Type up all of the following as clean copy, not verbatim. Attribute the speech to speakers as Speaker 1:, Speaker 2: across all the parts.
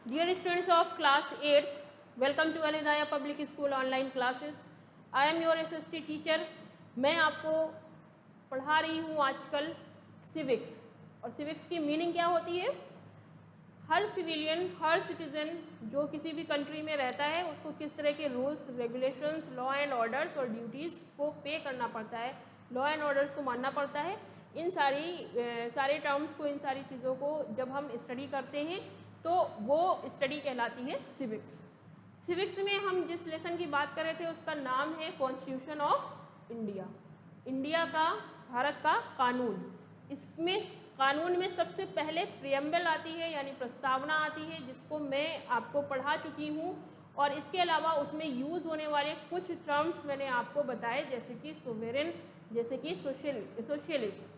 Speaker 1: Dear students of class 8th, welcome to Al Hidayah Public School online classes. I am your SST teacher. मैं आपको पढ़ा रही हूँ आजकल सिविक्स। और सिविक्स की मीनिंग क्या होती है? हर सिविलियन, हर सिटीजन जो किसी भी कंट्री में रहता है उसको किस तरह के rules, regulations, law and orders और ड्यूटीज़ को पे करना पड़ता है, लॉ एंड ऑर्डर्स को मानना पड़ता है। इन सारे टर्म्स को, इन सारी चीज़ों को जब हम स्टडी करते हैं तो वो स्टडी कहलाती है सिविक्स। सिविक्स में हम जिस लेसन की बात कर रहे थे उसका नाम है कॉन्स्टिट्यूशन ऑफ इंडिया। इंडिया का, भारत का कानून। इसमें कानून में सबसे पहले प्रियम्बल आती है यानी प्रस्तावना आती है, जिसको मैं आपको पढ़ा चुकी हूँ। और इसके अलावा उसमें यूज़ होने वाले कुछ टर्म्स मैंने आपको बताए, जैसे कि सोवेरेन, जैसे कि सोशलिस्ट।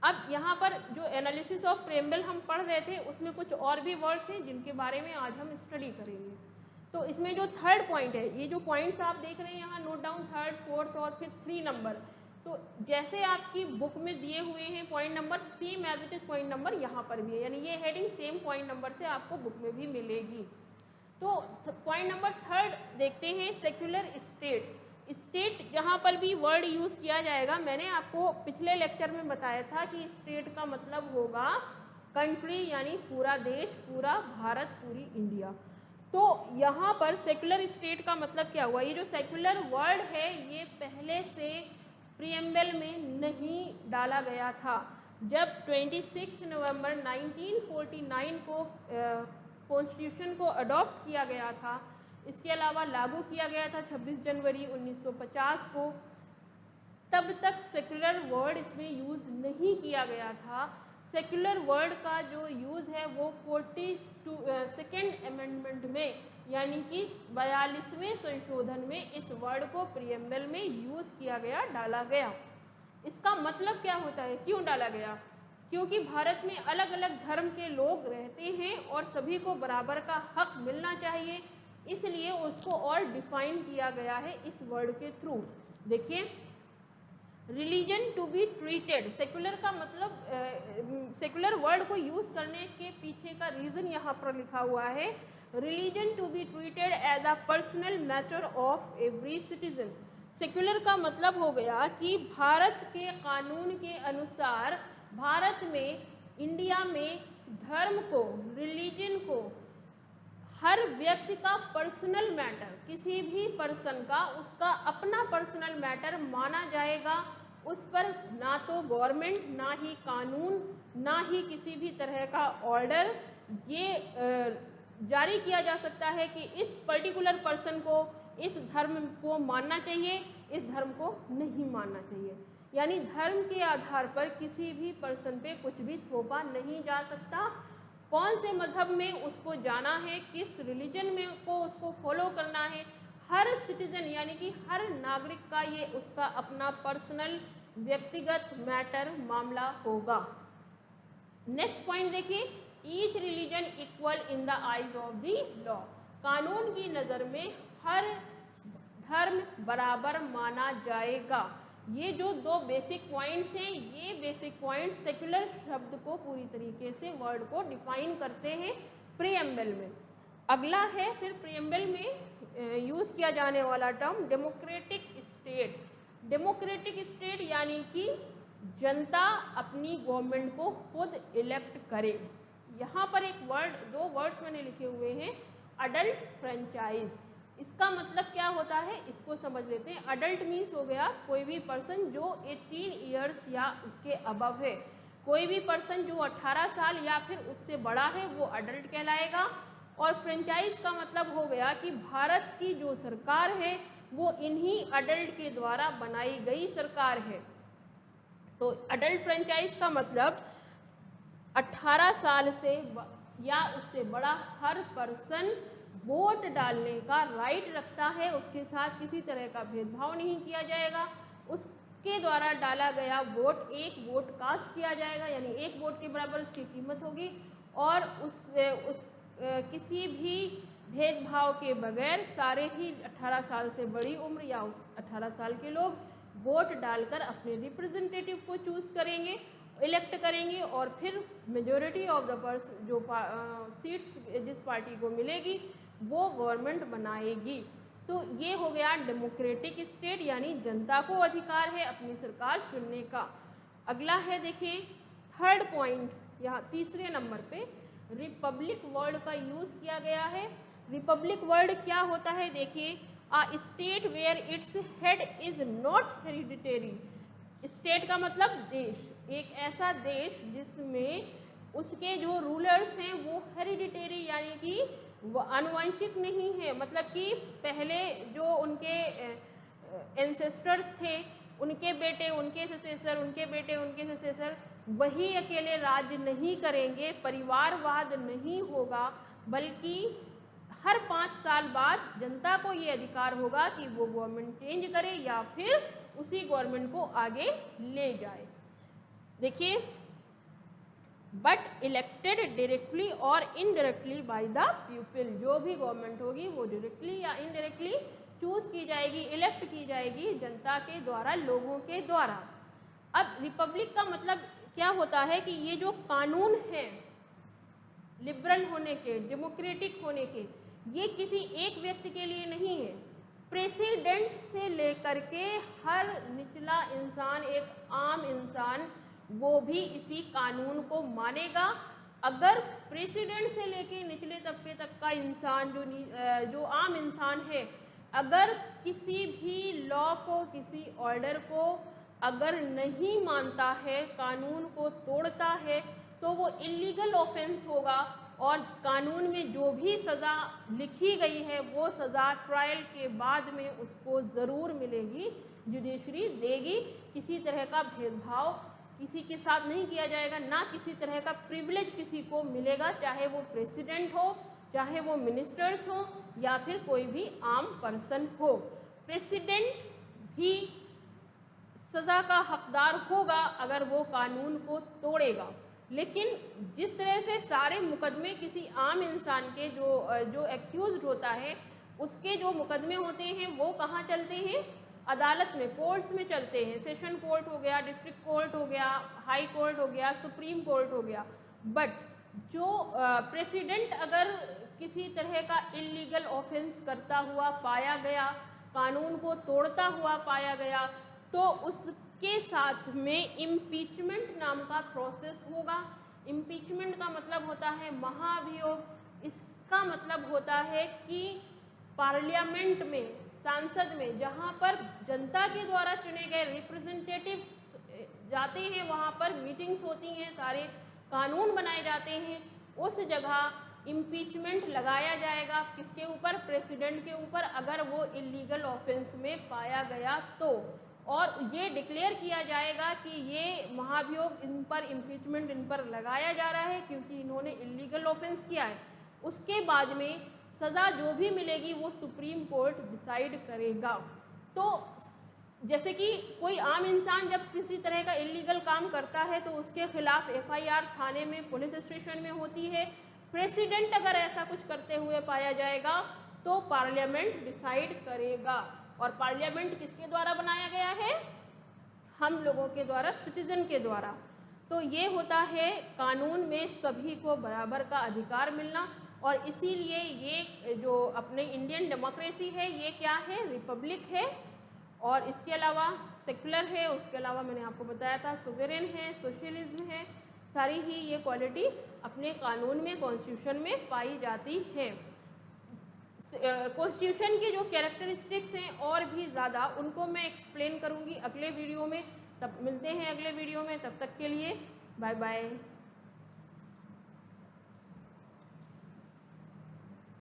Speaker 1: अब यहाँ पर जो एनालिसिस ऑफ प्रियम्बल हम पढ़ रहे थे उसमें कुछ और भी वर्ड्स हैं जिनके बारे में आज हम स्टडी करेंगे। तो इसमें जो थर्ड पॉइंट है, ये जो पॉइंट्स आप देख रहे हैं यहाँ नोट डाउन, थर्ड, फोर्थ और फिर 3 नंबर, तो जैसे आपकी बुक में दिए हुए हैं point number, same as it is point number यहाँ पर भी है, यानी ये हेडिंग सेम पॉइंट नंबर से आपको बुक में भी मिलेगी। तो पॉइंट नंबर थर्ड देखते हैं, सेक्युलर स्टेट। स्टेट जहाँ पर भी वर्ड यूज़ किया जाएगा, मैंने आपको पिछले लेक्चर में बताया था कि स्टेट का मतलब होगा कंट्री, यानी पूरा देश, पूरा भारत, पूरी इंडिया। तो यहाँ पर सेक्युलर स्टेट का मतलब क्या हुआ? ये जो सेक्युलर वर्ड है ये पहले से प्रियम्बल में नहीं डाला गया था। जब 26 नवंबर 1949 को कॉन्स्टिट्यूशन को अडॉप्ट किया गया था, इसके अलावा लागू किया गया था 26 जनवरी 1950 को, तब तक सेक्युलर वर्ड इसमें यूज़ नहीं किया गया था। सेक्युलर वर्ड का जो यूज़ है वो 42nd अमेंडमेंट में, यानी कि 42वें संशोधन में इस वर्ड को प्रियम्बल में यूज़ किया गया, डाला गया। इसका मतलब क्या होता है, क्यों डाला गया? क्योंकि भारत में अलग अलग धर्म के लोग रहते हैं और सभी को बराबर का हक मिलना चाहिए, इसलिए उसको और डिफाइन किया गया है इस वर्ड के थ्रू। देखिए, religion to be treated, secular का मतलब, सेक्युलर वर्ड को यूज़ करने के पीछे का रीज़न यहाँ पर लिखा हुआ है, religion to be treated as a personal matter of every citizen. Secular का मतलब हो गया कि भारत के कानून के अनुसार भारत में, इंडिया में धर्म को, रिलीजन को हर व्यक्ति का पर्सनल मैटर, किसी भी पर्सन का उसका अपना पर्सनल मैटर माना जाएगा। उस पर ना तो गवर्नमेंट, ना ही कानून, ना ही किसी भी तरह का ऑर्डर ये जारी किया जा सकता है कि इस पर्टिकुलर पर्सन को इस धर्म को मानना चाहिए, इस धर्म को नहीं मानना चाहिए। यानी धर्म के आधार पर किसी भी पर्सन पे कुछ भी थोपा नहीं जा सकता। कौन से मज़हब में उसको जाना है, किस रिलीजन में को उसको फॉलो करना है, हर सिटीजन यानी कि हर नागरिक का ये उसका अपना पर्सनल व्यक्तिगत मैटर, मामला होगा। नेक्स्ट पॉइंट देखिए, each religion equal in the eyes of the law. कानून की नज़र में हर धर्म बराबर माना जाएगा। ये जो 2 बेसिक पॉइंट्स हैं, ये बेसिक पॉइंट्स सेक्युलर शब्द को पूरी तरीके से, वर्ड को डिफाइन करते हैं प्रियम्बल में। अगला है फिर प्रियम्बल में यूज़ किया जाने वाला term democratic state. Democratic state यानी कि जनता अपनी गवर्नमेंट को खुद इलेक्ट करे। यहाँ पर एक वर्ड, 2 वर्ड्स मैंने लिखे हुए हैं, अडल्ट फ्रेंचाइज। इसका मतलब क्या होता है, इसको समझ लेते हैं। अडल्ट मीन्स हो गया कोई भी पर्सन जो 18 ईयर्स या उसके अबव है। कोई भी पर्सन जो 18 साल या फिर उससे बड़ा है वो अडल्ट कहलाएगा। और फ्रेंचाइज का मतलब हो गया कि भारत की जो सरकार है वो इन्हीं अडल्ट के द्वारा बनाई गई सरकार है। तो अडल्ट फ्रेंचाइज का मतलब 18 साल से या उससे बड़ा हर पर्सन वोट डालने का राइट रखता है। उसके साथ किसी तरह का भेदभाव नहीं किया जाएगा। उसके द्वारा डाला गया वोट, एक वोट कास्ट किया जाएगा, यानी एक वोट के बराबर उसकी कीमत होगी। और किसी भी भेदभाव के बगैर सारे ही 18 साल से बड़ी उम्र या उस 18 साल के लोग वोट डालकर अपने रिप्रेजेंटेटिव को चूज़ करेंगे। इलेक्ट करेंगे और फिर मेजोरिटी ऑफ द जो सीट्स जिस पार्टी को मिलेगी वो गवर्नमेंट बनाएगी। तो ये हो गया डेमोक्रेटिक स्टेट, यानी जनता को अधिकार है अपनी सरकार चुनने का। अगला है देखिए थर्ड पॉइंट, यहाँ तीसरे नंबर पे रिपब्लिक वर्ड का यूज़ किया गया है। रिपब्लिक वर्ड क्या होता है देखिए, a state where its head is not hereditary. State का मतलब देश, एक ऐसा देश जिसमें उसके जो रूलर्स हैं वो हेरिडिटरी यानी कि वो आनुवंशिक नहीं है, मतलब कि पहले जो उनके एंसेस्टर्स थे उनके बेटे उनके ससेसर, उनके बेटे उनके ससेसर वही अकेले राज्य नहीं करेंगे, परिवारवाद नहीं होगा, बल्कि हर 5 साल बाद जनता को ये अधिकार होगा कि वो गवर्नमेंट चेंज करे या फिर उसी गवर्नमेंट को आगे ले जाए। देखिए, बट इलेक्टेड डायरेक्टली और इनडायरेक्टली बाय द पीपल, जो भी गवर्नमेंट होगी वो डायरेक्टली या इनडायरेक्टली चूज की जाएगी, इलेक्ट की जाएगी जनता के द्वारा, लोगों के द्वारा। अब रिपब्लिक का मतलब क्या होता है कि ये जो कानून है लिबरल होने के, डेमोक्रेटिक होने के, ये किसी एक व्यक्ति के लिए नहीं है। प्रेसिडेंट से लेकर के हर निचला इंसान, एक आम इंसान, वो भी इसी कानून को मानेगा। अगर प्रेसिडेंट से लेके निचले तबके तक का इंसान जो आम इंसान है, अगर किसी भी लॉ को, किसी ऑर्डर को अगर नहीं मानता है, कानून को तोड़ता है, तो वो इलीगल ऑफेंस होगा और कानून में जो भी सज़ा लिखी गई है वो सज़ा ट्रायल के बाद में उसको ज़रूर मिलेगी, जुडिशरी देगी। किसी तरह का भेदभाव किसी के साथ नहीं किया जाएगा, ना किसी तरह का प्रिविलेज किसी को मिलेगा, चाहे वो प्रेसिडेंट हो, चाहे वो मिनिस्टर्स हो या फिर कोई भी आम पर्सन हो। प्रेसिडेंट भी सज़ा का हकदार होगा अगर वो कानून को तोड़ेगा, लेकिन जिस तरह से सारे मुकदमे किसी आम इंसान के जो एक्यूज्ड होता है उसके जो मुकदमे होते हैं वो कहाँ चलते हैं, अदालत में, कोर्ट्स में चलते हैं। सेशन कोर्ट हो गया, डिस्ट्रिक्ट कोर्ट हो गया, हाई कोर्ट हो गया, सुप्रीम कोर्ट हो गया। बट जो प्रेसिडेंट अगर किसी तरह का इलीगल ऑफेंस करता हुआ पाया गया, कानून को तोड़ता हुआ पाया गया, तो उसके साथ में इम्पीचमेंट नाम का प्रोसेस होगा। इम्पीचमेंट का मतलब होता है महाभियोग। इसका मतलब होता है कि पार्लियामेंट में, सांसद में, जहाँ पर जनता के द्वारा चुने गए रिप्रेजेंटेटिव जाते हैं, वहाँ पर मीटिंग्स होती हैं, सारे कानून बनाए जाते हैं, उस जगह इम्पीचमेंट लगाया जाएगा। किसके ऊपर? प्रेसिडेंट के ऊपर, अगर वो इलीगल ऑफेंस में पाया गया तो। और ये डिक्लेयर किया जाएगा कि ये महाभियोग, इन पर इम्पीचमेंट इन पर लगाया जा रहा है क्योंकि इन्होंने इलीगल ऑफेंस किया है। उसके बाद में सज़ा जो भी मिलेगी वो सुप्रीम कोर्ट डिसाइड करेगा। तो जैसे कि कोई आम इंसान जब किसी तरह का इलीगल काम करता है तो उसके खिलाफ FIR थाने में, पुलिस स्टेशन में होती है। प्रेसिडेंट अगर ऐसा कुछ करते हुए पाया जाएगा तो पार्लियामेंट डिसाइड करेगा। और पार्लियामेंट किसके द्वारा बनाया गया है? हम लोगों के द्वारा, सिटीजन के द्वारा। तो ये होता है कानून में सभी को बराबर का अधिकार मिलना। और इसीलिए ये जो अपने इंडियन डेमोक्रेसी है ये क्या है? रिपब्लिक है। और इसके अलावा सेकुलर है, उसके अलावा मैंने आपको बताया था सोवरेन है, सोशलिज्म है। सारी ही ये क्वालिटी अपने कानून में, कॉन्स्टिट्यूशन में पाई जाती है। कॉन्स्टिट्यूशन की जो कैरेक्टरिस्टिक्स हैं और भी ज़्यादा, उनको मैं एक्सप्लेन करूँगी अगले वीडियो में। तब मिलते हैं अगले वीडियो में, तब तक के लिए बाय बाय।